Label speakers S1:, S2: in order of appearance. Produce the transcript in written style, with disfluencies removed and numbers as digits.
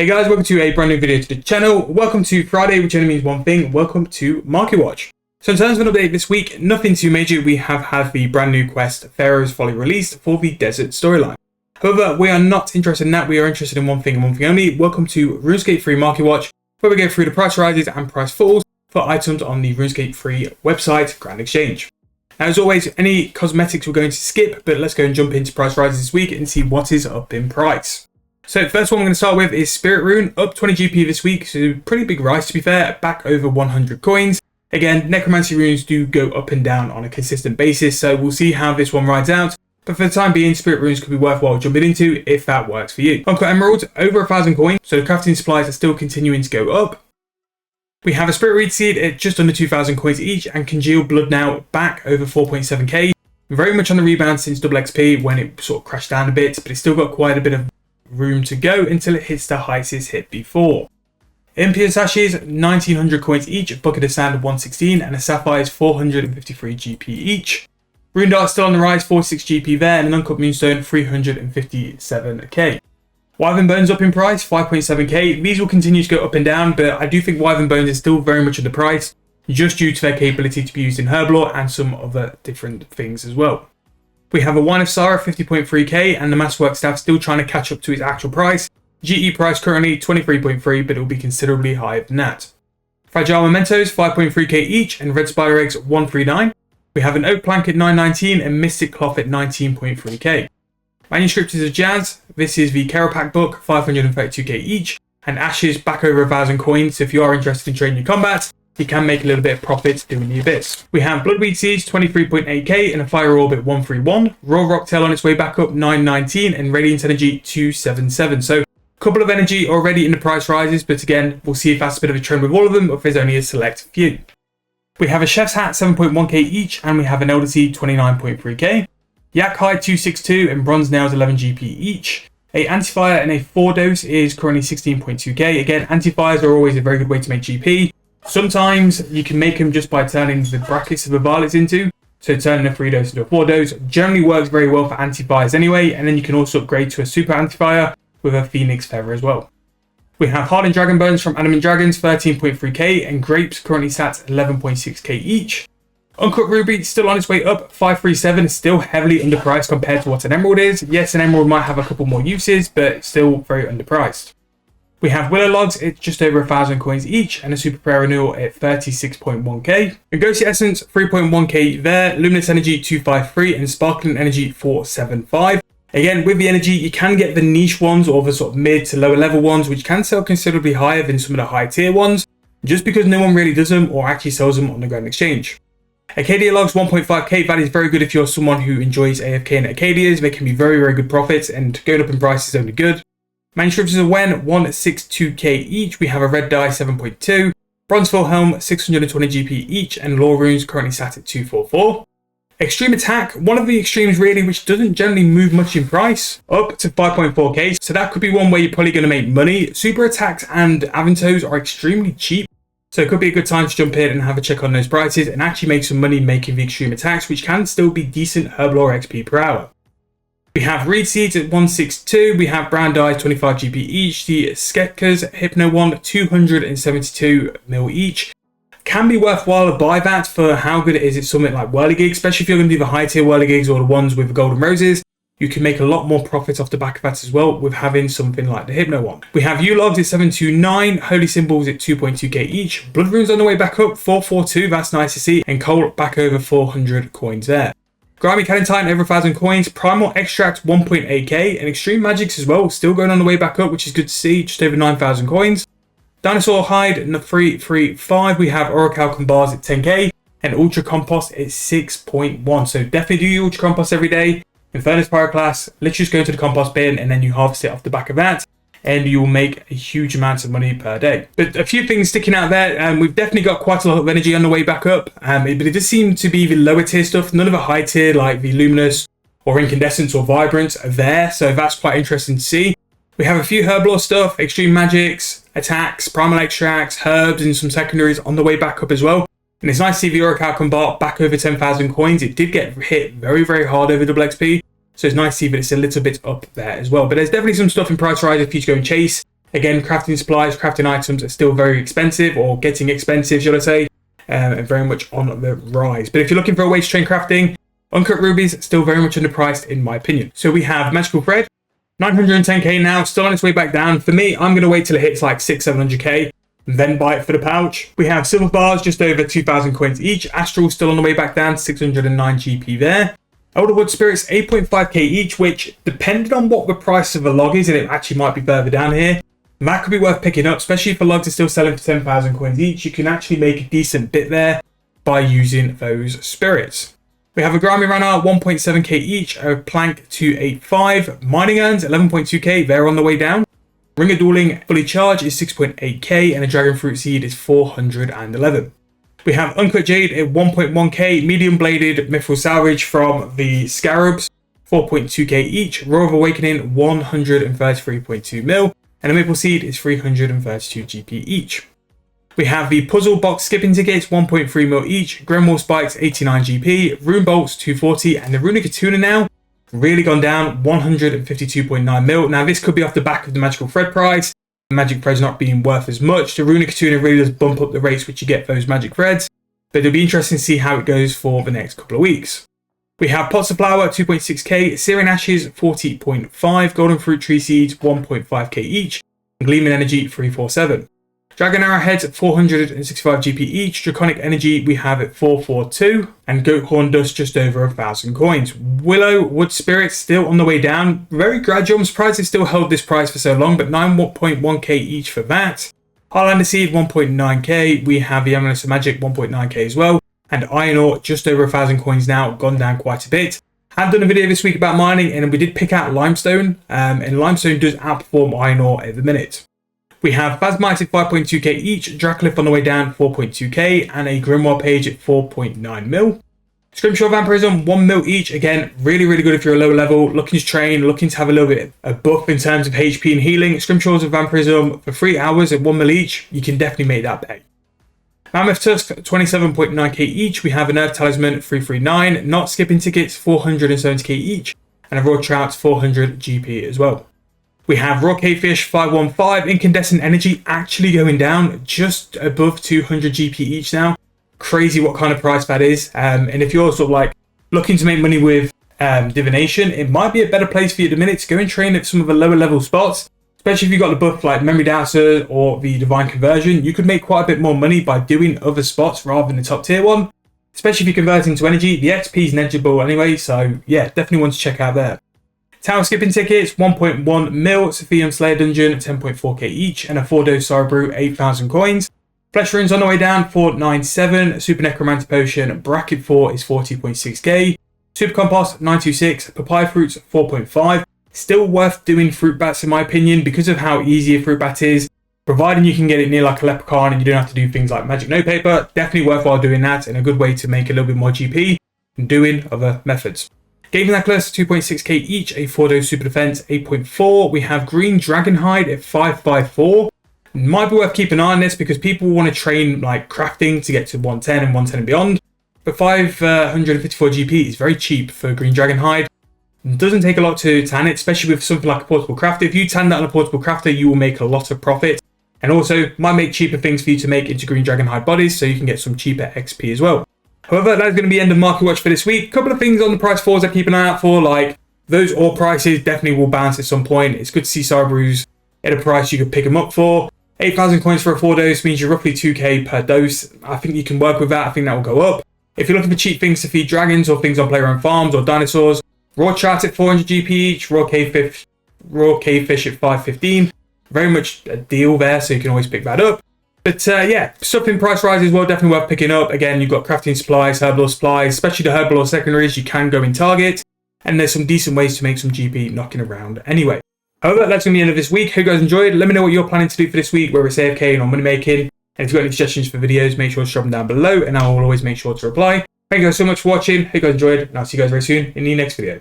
S1: Hey guys, welcome to a brand new video to the channel. Welcome to Friday, which only means one thing. Welcome to Marketwatch. So in terms of an update this week, nothing too major. We have had the brand new quest, Pharaoh's Folly, released for the Desert storyline. However, we are not interested in that. We are interested in one thing and one thing only. Welcome to Runescape free Marketwatch, where we go through the price rises and price falls for items on the Runescape free website, Grand Exchange. Now, as always, any cosmetics we're going to skip, but let's go and jump into price rises this week and see what is up in price. So the first one we're going to start with is Spirit Rune, up 20 GP this week, so pretty big rise to be fair, back over 100 coins. Again, Necromancy runes do go up and down on a consistent basis, so we'll see how this one rides out. But for the time being, Spirit Runes could be worthwhile jumping into if that works for you. Uncut Emeralds, over 1,000 coins, so the crafting supplies are still continuing to go up. We have a Spirit Reed Seed at just under 2,000 coins each, and Congealed Blood now back over 4.7k. Very much on the rebound since double XP when it sort of crashed down a bit, but it's still got quite a bit of room to go until it hits the heights it's hit before. Impure Sashes, 1,900 coins each, a Bucket of Sand 116, and a Sapphire is 453 GP each. Rune Dart still on the rise, 46 GP there, and an Uncut Moonstone 357k. Wyvern Bones up in price, 5.7k. These will continue to go up and down, but I do think Wyvern Bones is still very much underpriced, just due to their capability to be used in Herblore and some other different things as well. We have a Wine of Sorrow, 50.3k, and the Masterwork Staff still trying to catch up to its actual price. GE price currently 23.3, but it will be considerably higher than that. Fragile Mementos, 5.3k each, and Red Spider Eggs, 139. We have an Oak Plank at 919 and Mystic Cloth at 19.3k. Manuscripts of Jazz, this is the Keropac book, 532k each, and Ashes back over 1,000 coins, so if you are interested in trading your combat, you can make a little bit of profit doing the Abyss. We have Bloodweed Seeds, 23.8k, and a Fire Orb at 131. Royal Rocktail on its way back up, 919, and Radiant Energy, 277. So, a couple of energy already in the price rises, but again, we'll see if that's a bit of a trend with all of them, or if there's only a select few. We have a Chef's Hat, 7.1k each, and we have an Elder Seed, 29.3k. Yak Hide, 262, and Bronze Nails, 11 GP each. A Antifire and a 4-dose is currently 16.2k. Again, Antifires are always a very good way to make GP. Sometimes you can make them just by turning the brackets of the varlets into, so turning a 3-dose into a 4-dose generally works very well for anti-fires anyway, and then you can also upgrade to a super anti-fire with a Phoenix Feather as well. We have Hardened Dragon Bones from Animate Dragons, 13.3k, and Grapes currently sat 11.6k each. Uncut Ruby still on its way up, 537, still heavily underpriced compared to what an Emerald is. Yes, an Emerald might have a couple more uses, but still very underpriced. We have Willow Logs at just over 1,000 coins each, and a Super Prayer Renewal at 36.1k. Ghost Essence, 3.1k there. Luminous Energy, 253, and Sparkling Energy, 475. Again, with the energy, you can get the niche ones, or the sort of mid to lower level ones, which can sell considerably higher than some of the high tier ones, just because no one really does them or actually sells them on the Grand Exchange. Acadia Logs, 1.5k, that is very good if you're someone who enjoys AFK and Acadias. They can be very, very good profits, and going up in price is only good. Manuscripts of Wen, 162k each. We have a Red Die, 7.2. Bronzefell Helm, 620 GP each, and Lore Runes currently sat at 244. Extreme Attack, one of the extremes really, which doesn't generally move much in price, up to 5.4k, so that could be one way you're probably going to make money. Super Attacks and Aventos are extremely cheap, so it could be a good time to jump in and have a check on those prices and actually make some money making the Extreme Attacks, which can still be decent Herblore XP per hour. We have Reed Seeds at 162, we have Brown Dies 25 GP each, the Skepkas Hypno one 272 mil each. Can be worthwhile to buy that for how good it is at something like Whirligig, especially if you're going to do the high tier Whirligigs or the ones with the golden roses. You can make a lot more profit off the back of that as well with having something like the Hypno one. We have U-Logs at 729, Holy Symbols at 2.2k each, Blood Runes on the way back up, 442, that's nice to see, and Coal back over 400 coins there. Grimy Cannonine over 1,000 coins, Primal Extract 1.8k, and Extreme Magics as well, still going on the way back up, which is good to see, just over 9,000 coins. Dinosaur Hide and the 335, we have Orichalcum Bars at 10k, and Ultra Compost at 6.1, so definitely do your Ultra Compost every day. In Furnace Pyroclast, literally just go to the compost bin and then you harvest it off the back of that, and you will make a huge amount of money per day. But a few things sticking out there, and we've definitely got quite a lot of energy on the way back up, but it does seem to be the lower tier stuff. None of the high tier like the Luminous or Incandescence or Vibrance are there, so that's quite interesting to see. We have a few Herblore stuff, Extreme Magics, Attacks, Primal Extracts, Herbs, and some secondaries on the way back up as well. And it's nice to see the Orichalcum Bar back over 10,000 coins. It did get hit very, very hard over double XP, so it's nice to see that it's a little bit up there as well. But there's definitely some stuff in price rise if you to go and chase. Again, crafting supplies, crafting items are still very expensive, or getting expensive, should I say, and very much on the rise. But if you're looking for a way to train crafting, uncut rubies still very much underpriced in my opinion. So we have magical thread, 910k now, still on its way back down. For me, I'm going to wait till it hits like 600-700k, then buy it for the pouch. We have silver bars, just over 2,000 coins each. Astral still on the way back down, 609 GP there. Elderwood spirits, 8.5k each, which depending on what the price of a log is, and it actually might be further down here, that could be worth picking up, especially if the logs are still selling for 10,000 coins each. You can actually make a decent bit there by using those spirits. We have a Grimy Runner, 1.7k each, a Plank 285, Mining Urns, 11.2k, they're on the way down. Ring of Dueling fully charged is 6.8k, and a Dragon Fruit Seed is 411. We have Uncut Jade at 1.1k, Medium Bladed Mithril Salvage from the Scarabs, 4.2k each, Roar of Awakening, 133.2 mil, and a Maple Seed is 332 GP each. We have the Puzzle Box Skipping Tickets, 1.3 mil each, Grimoire Spikes, 89 GP, Rune Bolts, 240, and the Runic Tuna now really gone down, 152.9 mil. Now this could be off the back of the Magical Thread price, the Magic Threads not being worth as much. The Runic Tuna really does bump up the rates which you get for those Magic Threads, but it'll be interesting to see how it goes for the next couple of weeks. We have Pots of Flower, 2.6k, Syrian Ashes, 40.5, Golden Fruit Tree Seeds, 1.5k each, and Gleaming Energy, 347. Dragon Arrowheads at 465 GP each, Draconic Energy we have at 442, and Goat Horn Dust just over 1,000 coins. Willow Wood Spirits still on the way down, very gradual. I'm surprised it still held this price for so long, but 9.1k each for that. Highlander Seed 1.9k, we have the Amulet of Magic 1.9k as well, and Iron Ore just over 1,000 coins now, gone down quite a bit. I've done a video this week about mining, and we did pick out Limestone, and Limestone does outperform Iron Ore at the minute. We have Phasmite at 5.2k each, Dracoliff on the way down 4.2k, and a Grimoire Page at 4.9 mil. Scrimshaw Vampirism 1 mil each, again really good if you're a lower level, looking to train, looking to have a little bit of buff in terms of HP and healing. Scrimshaws of Vampirism for 3 hours at 1 mil each, you can definitely make that pay. Mammoth Tusk 27.9k each, we have an Earth Talisman 339, Not Skipping Tickets 470k each, and a Raw Trout 400 GP as well. We have Raw Cavefish 515, Incandescent Energy actually going down just above 200 GP each now. Crazy what kind of price that is. And if you're sort of like looking to make money with divination, it might be a better place for you at the minute to go and train at some of the lower level spots. Especially if you've got the buff like Memory Doubter or the Divine Conversion, you could make quite a bit more money by doing other spots rather than the top tier one. Especially if you're converting to energy, the XP is negligible anyway, so yeah, definitely one to check out there. Tower Skipping Tickets, 1.1 mil, Sophium Slayer Dungeon, 10.4k each, and a 4-dose Sorrowbrew, 8,000 coins. Flesh Runes on the way down, 497, Super Necromancer Potion, Bracket 4 is 40.6k, Super Compost, 926, Papaya Fruits, 4.5. Still worth doing fruit bats in my opinion because of how easy a fruit bat is. Providing you can get it near like a leprechaun and you don't have to do things like magic notepaper, definitely worthwhile doing that and a good way to make a little bit more GP than doing other methods. Gaming Necklace 2.6k each, a 4-dose Super Defense 8.4. We have Green Dragonhide at 554. Might be worth keeping an eye on this because people want to train like crafting to get to 110 and 110 and beyond. But 554 GP is very cheap for Green Dragonhide. It doesn't take a lot to tan it, especially with something like a portable crafter. If you tan that on a portable crafter, you will make a lot of profit. And also, might make cheaper things for you to make into Green Dragonhide bodies, so you can get some cheaper XP as well. However, that's going to be the end of Marketwatch for this week. A couple of things on the price falls I keep an eye out for, like those ore prices definitely will bounce at some point. It's good to see Sorrowbrews at a price you could pick them up for. 8,000 coins for a 4-dose means you're roughly 2k per dose. I think you can work with that. I think that will go up. If you're looking for cheap things to feed dragons or things on player-owned farms or dinosaurs, Raw Trout at 400 GP each, Raw Cavefish at 515. Very much a deal there, so you can always pick that up. But yeah, stuff in price rises well, definitely worth picking up. Again, you've got crafting supplies, Herblore supplies, especially the Herblore secondaries, you can go in Target. And there's some decent ways to make some GP knocking around anyway. However, that's going to be the end of this week. Hope you guys enjoyed. Let me know what you're planning to do for this week, whether it's AFK or money making. And if you've got any suggestions for videos, make sure to drop them down below, and I will always make sure to reply. Thank you guys so much for watching. Hope you guys enjoyed, and I'll see you guys very soon in the next video.